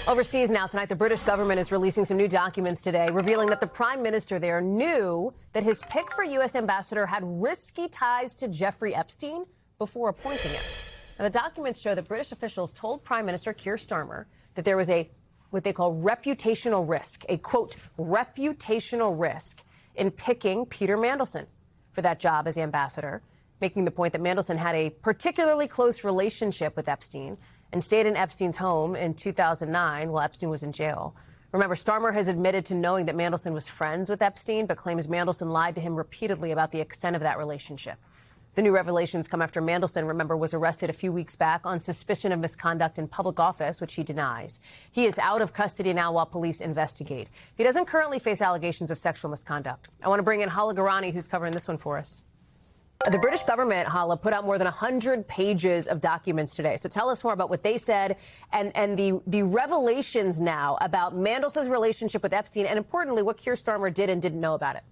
Overseas now tonight, the British government is releasing some new documents today, revealing that the Prime Minister there knew that his pick for U.S. ambassador had risky ties to Jeffrey Epstein before appointing him. Now, the documents show that British officials told Prime Minister Keir Starmer that there was what they call reputational risk, a quote, reputational risk in picking Peter Mandelson for that job as the ambassador, making the point that Mandelson had a particularly close relationship with Epstein and stayed in Epstein's home in 2009 while Epstein was in jail. Remember, Starmer has admitted to knowing that Mandelson was friends with Epstein, but claims Mandelson lied to him repeatedly about the extent of that relationship. The new revelations come after Mandelson, remember, was arrested a few weeks back on suspicion of misconduct in public office, which he denies. He is out of custody now while police investigate. He doesn't currently face allegations of sexual misconduct. I want to bring in Hala Gorani, who's covering this one for us. The British government, Hala, put out more than 100 pages of documents today. So tell us more about what they said and the revelations now about Mandelson's relationship with Epstein and, importantly, what Keir Starmer did and didn't know about it.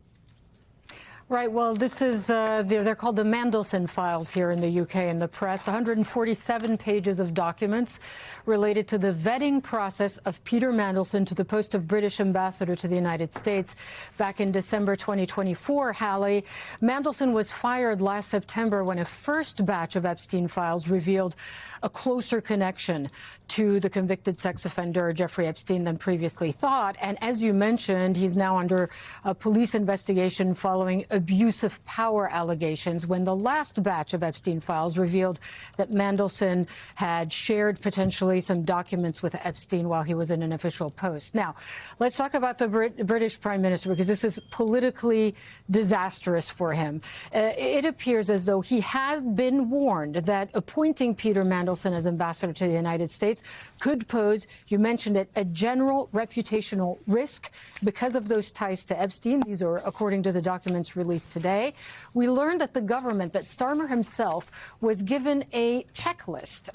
Right. Well, this is they're called the Mandelson files here in the UK in the press. 147 pages of documents related to the vetting process of Peter Mandelson to the post of British ambassador to the United States back in December 2024. Hallie, Mandelson was fired last September when a first batch of Epstein files revealed a closer connection to the convicted sex offender Jeffrey Epstein than previously thought. And as you mentioned, he's now under a police investigation following abuse of power allegations when the last batch of Epstein files revealed that Mandelson had shared potentially some documents with Epstein while he was in an official post. Now, let's talk about the British Prime Minister, because this is politically disastrous for him. It appears as though he has been warned that appointing Peter Mandelson as ambassador to the United States could pose, you mentioned it, a general reputational risk because of those ties to Epstein. These are according to the documents released today. We learned that the government, that Starmer himself, was given a checklist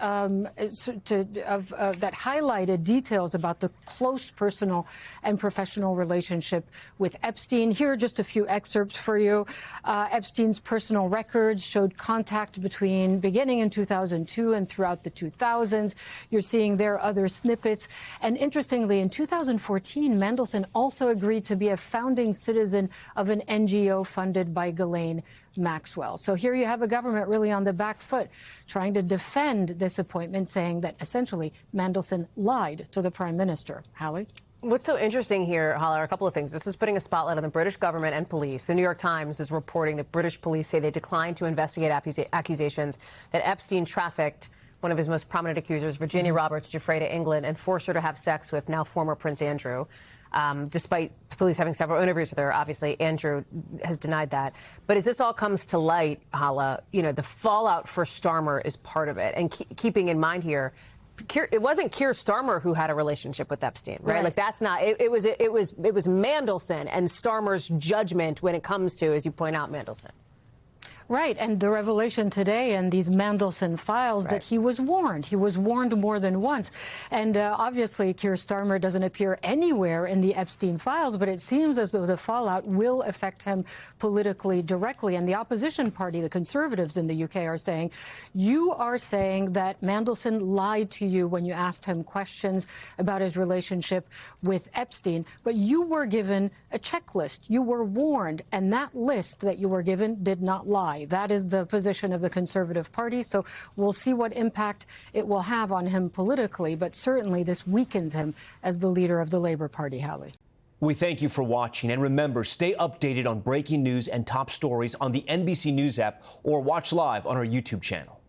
that highlighted details about the close personal and professional relationship with Epstein. Here are just a few excerpts for you. Epstein's personal records showed contact beginning in 2002 and throughout the 2000s. You're seeing there other snippets. And interestingly, in 2014, Mandelson also agreed to be a founding citizen of an NGO funded by Ghislaine Maxwell. So here you have a government really on the back foot trying to defend this appointment, saying that essentially Mandelson lied to the Prime Minister. Hallie? What's so interesting here, Hala, are a couple of things. This is putting a spotlight on the British government and police. The New York Times is reporting that British police say they declined to investigate accusations that Epstein trafficked one of his most prominent accusers, Virginia Roberts, Jeffrey to England and forced her to have sex with now former Prince Andrew. Despite police having several interviews with her, obviously Andrew has denied that. But as this all comes to light, Hala, you know, the fallout for Starmer is part of it. And keeping in mind here, it wasn't Keir Starmer who had a relationship with Epstein, right? Like that's not. It was Mandelson and Starmer's judgment when it comes to, as you point out, Mandelson. Right, and the revelation today in these Mandelson files that he was warned. He was warned more than once. And obviously, Keir Starmer doesn't appear anywhere in the Epstein files, but it seems as though the fallout will affect him politically directly. And the opposition party, the Conservatives in the UK, are saying, you are saying that Mandelson lied to you when you asked him questions about his relationship with Epstein, but you were given a checklist. You were warned, and that list that you were given did not lie. That is the position of the Conservative Party, so we'll see what impact it will have on him politically, but certainly this weakens him as the leader of the Labour Party, Hallie. We thank you for watching, and remember, stay updated on breaking news and top stories on the NBC News app or watch live on our YouTube channel.